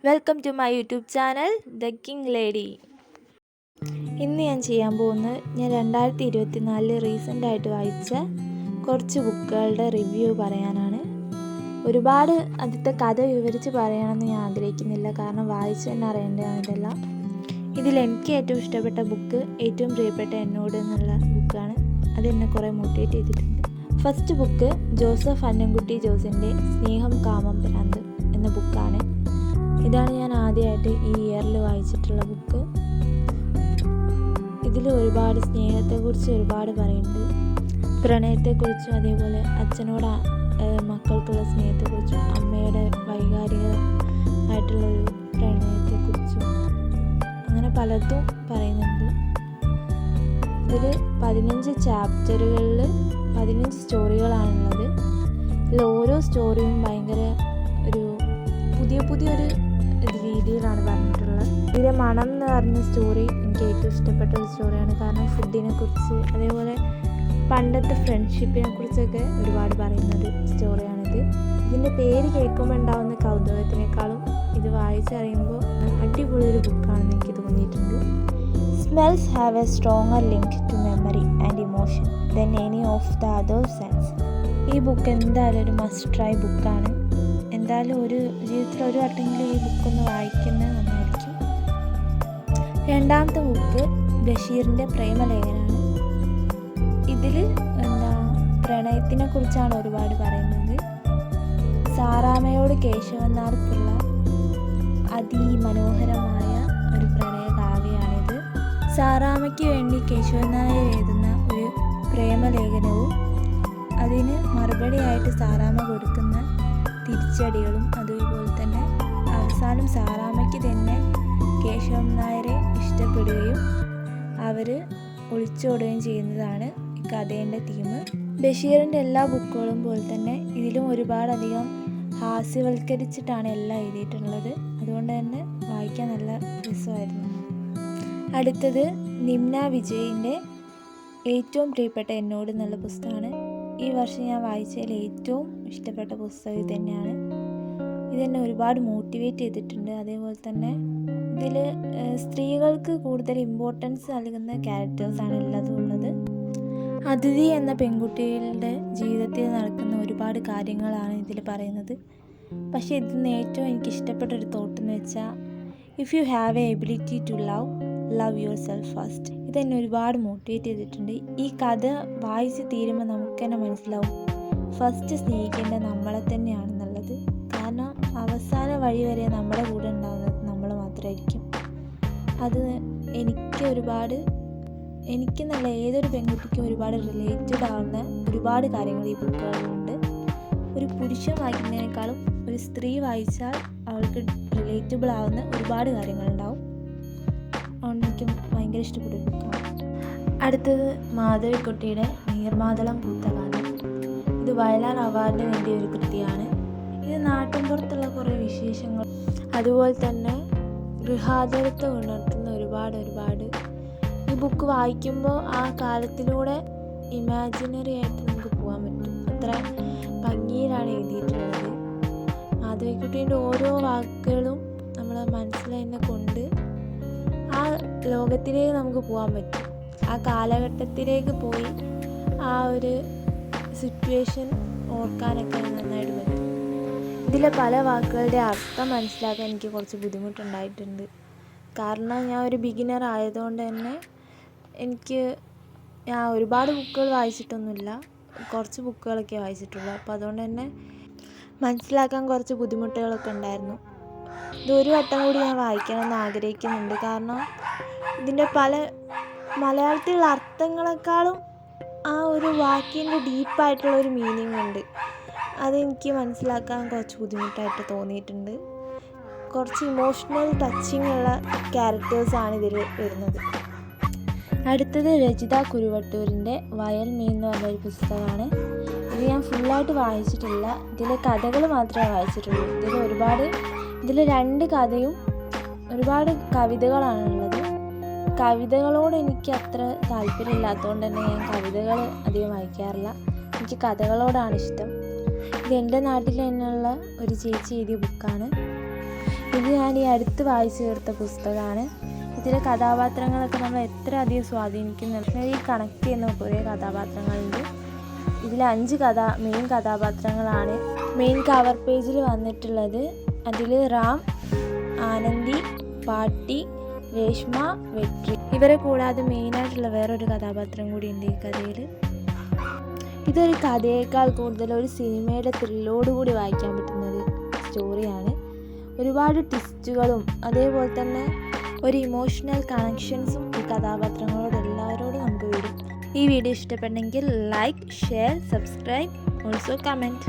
Welcome to my YouTube channel the king lady. ഇന്ന് ഞാൻ ചെയ്യാൻ പോകുന്നത് ഞാൻ 2024 റീസെൻ്റായിട്ട് വായിച്ച കുറച്ച് ബുക്കുകളുടെ റിവ്യൂ പറയാനാണ്. ഒരുപാട് ആദ്യത്തെ കഥ വിവരിച്ച് പറയണമെന്ന് ഞാൻ ആഗ്രഹിക്കുന്നില്ല, കാരണം വായിച്ച് തന്നെ അറിയേണ്ടതാണ് ഇതെല്ലാം. ഇതിൽ എനിക്ക് ഏറ്റവും ഇഷ്ടപ്പെട്ട ബുക്ക് ഏറ്റവും പ്രിയപ്പെട്ട എന്നോട് എന്നുള്ള ബുക്കാണ്. അതെന്നെ കുറേ മോട്ടിവേറ്റ് ചെയ്തിട്ടുണ്ട്. ഫസ്റ്റ് ബുക്ക് ജോസഫ് അന്നംകുട്ടി ജോസിൻ്റെ സ്നേഹം കാമം ഭ്രാന്ത് എന്ന ബുക്കാണ്. ഇതാണ് ഞാൻ ആദ്യമായിട്ട് ഈ ഇയറിൽ വായിച്ചിട്ടുള്ള ബുക്ക്. ഇതിൽ ഒരുപാട് സ്നേഹത്തെക്കുറിച്ച് ഒരുപാട് പറയുന്നുണ്ട്, പ്രണയത്തെക്കുറിച്ചും അതേപോലെ അച്ഛനോട് മക്കൾക്കുള്ള സ്നേഹത്തെക്കുറിച്ചും അമ്മയുടെ വൈകാരികമായിട്ടുള്ളൊരു പ്രണയത്തെക്കുറിച്ചും അങ്ങനെ പലതും പറയുന്നുണ്ട്. ഇതിൽ 15 ചാപ്റ്ററുകളിൽ 15 സ്റ്റോറികളാണുള്ളത്. ഇതിൽ ഓരോ സ്റ്റോറിയും ഭയങ്കര ഒരു പുതിയൊരു രീതിയിലാണ് പറഞ്ഞിട്ടുള്ളത്. ഇതിലെ മണം എന്ന് പറഞ്ഞ സ്റ്റോറി എനിക്ക് ഏറ്റവും ഇഷ്ടപ്പെട്ട ഒരു സ്റ്റോറിയാണ്. കാരണം ഫുഡിനെ കുറിച്ച് അതേപോലെ പണ്ടത്തെ ഫ്രണ്ട്ഷിപ്പിനെ കുറിച്ചൊക്കെ ഒരുപാട് പറയുന്നൊരു സ്റ്റോറിയാണിത്. ഇതിൻ്റെ പേര് കേൾക്കുമ്പോൾ ഉണ്ടാകുന്ന കൗതുകത്തിനേക്കാളും ഇത് വായിച്ചറിയുമ്പോൾ അടിപൊളി ഒരു ബുക്കാണെന്ന് എനിക്ക് തോന്നിയിട്ടുണ്ട്. Smells have a stronger link to memory and emotion than any of the other sense. ഈ ബുക്ക് എന്തായാലും ഒരു മസ്റ്റ് ട്രൈ ബുക്കാണ്. എന്തായാലും ഒരു ജീവിതത്തിൽ ഒരു വട്ടമെങ്കിലും ഈ ബുക്കൊന്ന് വായിക്കുന്നത് നന്നായിരിക്കും. രണ്ടാമത്തെ ബുക്ക് ബഷീറിൻ്റെ പ്രേമലേഖനാണ്. ഇതിൽ പ്രണയത്തിനെ കുറിച്ചാണ് ഒരുപാട് പറയുന്നത്. സാറാമ്മയോട് കേശവൻ നായർക്കുള്ള അതിമനോഹരമായ ഒരു പ്രണയ കാവ്യമാണിത്. സാറാമ്മയ്ക്ക് വേണ്ടി കേശവൻ നായർ എഴുതുന്ന ഒരു പ്രേമലേഖനവും അതിന് മറുപടിയായിട്ട് സാറാമ്മ കൊടുക്കുന്ന തിരിച്ചടികളും, അതുപോലെ തന്നെ അവസാനം സാറാമ്മയ്ക്ക് തന്നെ കേശവൻ നായരെ ഇഷ്ടപ്പെടുകയും അവർ ഒളിച്ചോടുകയും ചെയ്യുന്നതാണ് ഈ കഥേൻ്റെ തീം. ബഷീറിൻ്റെ എല്ലാ ബുക്കുകളും പോലെ തന്നെ ഇതിലും ഒരുപാടധികം ഹാസ്യവൽക്കരിച്ചിട്ടാണ് എല്ലാം എഴുതിയിട്ടുള്ളത്. അതുകൊണ്ട് തന്നെ വായിക്കാൻ നല്ല രസമായിരുന്നു. അടുത്തത് നിമ്ന വിജയിൻ്റെ ഏറ്റവും പ്രിയപ്പെട്ട എന്നോട് എന്നുള്ള പുസ്തകമാണ്. ഈ വർഷം ഞാൻ വായിച്ചതിൽ ഏറ്റവും ഇഷ്ടപ്പെട്ട പുസ്തകം ഇത് തന്നെയാണ്. ഇതെന്നെ ഒരുപാട് മോട്ടിവേറ്റ് ചെയ്തിട്ടുണ്ട്. അതേപോലെ തന്നെ ഇതിൽ സ്ത്രീകൾക്ക് കൂടുതൽ ഇമ്പോർട്ടൻസ് നൽകുന്ന ക്യാരക്ടേഴ്സാണ് ഉള്ളത്. അതിഥി എന്ന പെൺകുട്ടികളുടെ ജീവിതത്തിൽ നടക്കുന്ന ഒരുപാട് കാര്യങ്ങളാണ് ഇതിൽ പറയുന്നത്. പക്ഷേ ഇതിൽ നിന്ന് ഏറ്റവും എനിക്ക് ഇഷ്ടപ്പെട്ടൊരു തോട്ട് എന്ന് വെച്ചാൽ if you have a ability to love yourself first. ഇതെന്നെ ഒരുപാട് മോട്ടിവേറ്റ് ചെയ്തിട്ടുണ്ട്. ഈ കഥ വായിച്ച് തീരുമ്പോൾ നമുക്ക് തന്നെ മനസ്സിലാവും ഫസ്റ്റ് സ്നേഹിക്കേണ്ടത് നമ്മളെ തന്നെയാണെന്നുള്ളത്. കാരണം അവസാന വഴി വരെ നമ്മുടെ കൂടെ ഉണ്ടാകുന്നത് നമ്മൾ മാത്രമായിരിക്കും. അത് എനിക്കെന്നല്ല ഏതൊരു പെൺകുട്ടിക്കും ഒരുപാട് റിലേറ്റഡ് ആവുന്ന ഒരുപാട് കാര്യങ്ങൾ ഈ ബുക്കുകളിലുണ്ട്. ഒരു പുരുഷൻ വായിക്കുന്നതിനേക്കാളും ഒരു സ്ത്രീ വായിച്ചാൽ അവൾക്ക് റിലേറ്റബിൾ ആവുന്ന ഒരുപാട് കാര്യങ്ങളുണ്ടാവും. അതുകൊണ്ട് എനിക്ക് ഭയങ്കര ഇഷ്ടപ്പെട്ട ഒരു ബുക്കാണ്. അടുത്തത് മാധവിക്കുട്ടിയുടെ നീർമാതളം പൂത്ത കാലം. ഇത് വയലാർ അവാർഡിന് വേണ്ടിയ ഒരു കൃതിയാണ്. ഇത് നാട്ടിൻപുറത്തുള്ള കുറേ വിശേഷങ്ങൾ അതുപോലെ തന്നെ ഗൃഹാതുരത്വം ഉണർത്തുന്ന ഒരുപാട് ഈ ബുക്ക് വായിക്കുമ്പോൾ ആ കാലത്തിലൂടെ ഇമാജിനറി ആയിട്ട് നമുക്ക് പോകാൻ പറ്റും. അത്ര ഭംഗിയിലാണ് എഴുതിയിട്ടുള്ളത്. മാധവിക്കുട്ടീൻ്റെ ഓരോ വാക്കുകളും നമ്മളെ മനസ്സിൽ തന്നെ കൊണ്ട് ആ ലോകത്തിലേക്ക് നമുക്ക് പോകാൻ പറ്റും. ആ കാലഘട്ടത്തിലേക്ക് പോയി ആ ഒരു സിറ്റുവേഷൻ ഓർക്കാനൊക്കെ നന്നായിട്ട് പറ്റും. ഇതിലെ പല വാക്കുകളുടെ അർത്ഥം മനസ്സിലാക്കാൻ എനിക്ക് കുറച്ച് ബുദ്ധിമുട്ടുണ്ടായിട്ടുണ്ട്. കാരണം ഞാൻ ഒരു ബിഗിനർ ആയതുകൊണ്ട് തന്നെ ഞാൻ ഒരുപാട് ബുക്കുകൾ വായിച്ചിട്ടൊന്നുമില്ല, കുറച്ച് ബുക്കുകളൊക്കെ വായിച്ചിട്ടുള്ളൂ. അപ്പോൾ അതുകൊണ്ട് തന്നെ മനസ്സിലാക്കാൻ കുറച്ച് ബുദ്ധിമുട്ടുകളൊക്കെ ഉണ്ടായിരുന്നു. ഇതൊരു വട്ടം കൂടി ഞാൻ വായിക്കണമെന്ന് ആഗ്രഹിക്കുന്നുണ്ട്. കാരണം ഇതിൻ്റെ പല മലയാളത്തിലുള്ള അർത്ഥങ്ങളെക്കാളും ആ ഒരു വാക്കിൻ്റെ ഡീപ്പായിട്ടുള്ളൊരു മീനിങ് ഉണ്ട്. അതെനിക്ക് മനസ്സിലാക്കാൻ കുറച്ച് ബുദ്ധിമുട്ടായിട്ട് തോന്നിയിട്ടുണ്ട്. കുറച്ച് ഇമോഷണൽ ടച്ചിങ് ഉള്ള ക്യാരക്ടേഴ്സാണ് ഇതിൽ വരുന്നത്. അടുത്തത് രചിത കുരുവട്ടൂരിൻ്റെ വയൽ മീൻ എന്ന് പറഞ്ഞൊരു പുസ്തകമാണ്. ഇത് ഞാൻ ഫുള്ളായിട്ട് വായിച്ചിട്ടില്ല. ഇതിലെ കഥകൾ മാത്രമേ വായിച്ചിട്ടുള്ളൂ. ഇതിൽ 2 കഥയും ഒരുപാട് കവിതകളാണുള്ളത്. കവിതകളോട് എനിക്ക് അത്ര താല്പര്യമില്ലാത്തതുകൊണ്ട് തന്നെ ഞാൻ കവിതകൾ അധികം വായിക്കാറില്ല. എനിക്ക് കഥകളോടാണ് ഇഷ്ടം. ഇത് എൻ്റെ നാട്ടിൽ തന്നെയുള്ള ഒരു ചേച്ചി എഴുതിയ ബുക്കാണ്. ഇത് ഞാൻ ഈ അടുത്ത് വായിച്ചു തീർത്ത പുസ്തകമാണ്. ഇതിലെ കഥാപാത്രങ്ങളൊക്കെ നമ്മൾ എത്ര അധികം സ്വാധീനിക്കുന്നുണ്ട്. ഈ കണക്ട് ചെയ്യുന്ന കുറേ കഥാപാത്രങ്ങളുണ്ട്. ഇതിൽ 5 മെയിൻ കഥാപാത്രങ്ങളാണ് മെയിൻ കവർ പേജിൽ വന്നിട്ടുള്ളത്. അതിൽ റാം, ആനന്ദി, പാട്ടി, രേഷ്മ, വെട്രി, ഇവരെ കൂടാതെ മെയിനായിട്ടുള്ള വേറൊരു കഥാപാത്രം കൂടി ഉണ്ട് ഈ കഥയിൽ. ഇതൊരു കഥയേക്കാൾ കൂടുതൽ ഒരു സിനിമയുടെ ത്രില്ലോടുകൂടി വായിക്കാൻ പറ്റുന്നൊരു സ്റ്റോറിയാണ്. ഒരുപാട് ട്വിസ്റ്റുകളും അതേപോലെ തന്നെ ഒരു ഇമോഷണൽ കണക്ഷൻസും ഈ കഥാപാത്രങ്ങളോട് എല്ലാവരോടും നമുക്ക് വരും. ഈ വീഡിയോ ഇഷ്ടപ്പെട്ടെങ്കിൽ like, share, subscribe, also comment.